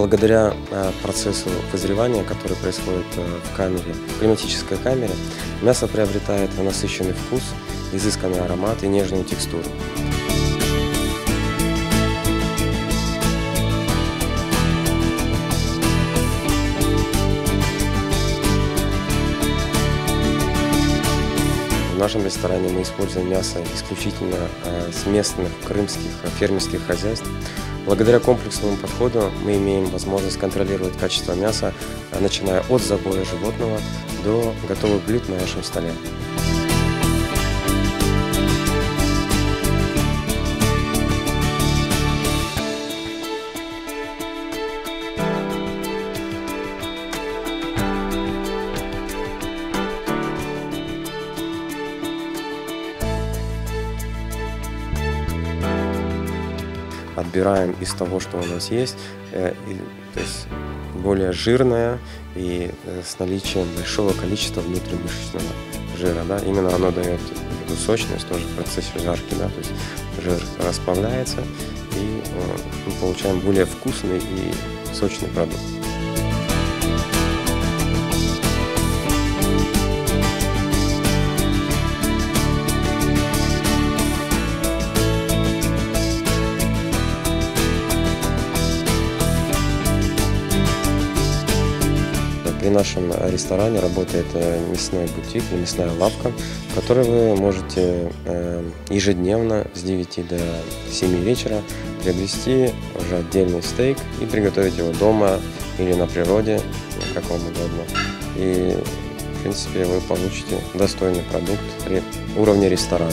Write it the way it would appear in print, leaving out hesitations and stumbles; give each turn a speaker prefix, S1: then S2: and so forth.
S1: Благодаря процессу вызревания, который происходит в камере, в климатической камере, мясо приобретает насыщенный вкус, изысканный аромат и нежную текстуру. В нашем ресторане мы используем мясо исключительно с местных крымских фермерских хозяйств. Благодаря комплексному подходу мы имеем возможность контролировать качество мяса, начиная от забоя животного до готовых блюд на нашем столе. Отбираем из того, что у нас есть, то есть более жирное и с наличием большого количества внутримышечного жира. Да? Именно оно дает эту сочность тоже в процессе жарки. Да? То есть жир расплавляется, и мы получаем более вкусный и сочный продукт. При нашем ресторане работает мясной бутик и мясная лавка, в которой вы можете ежедневно с 9 до 7 вечера приобрести уже отдельный стейк и приготовить его дома или на природе, как вам угодно. И, в принципе, вы получите достойный продукт при уровне ресторана.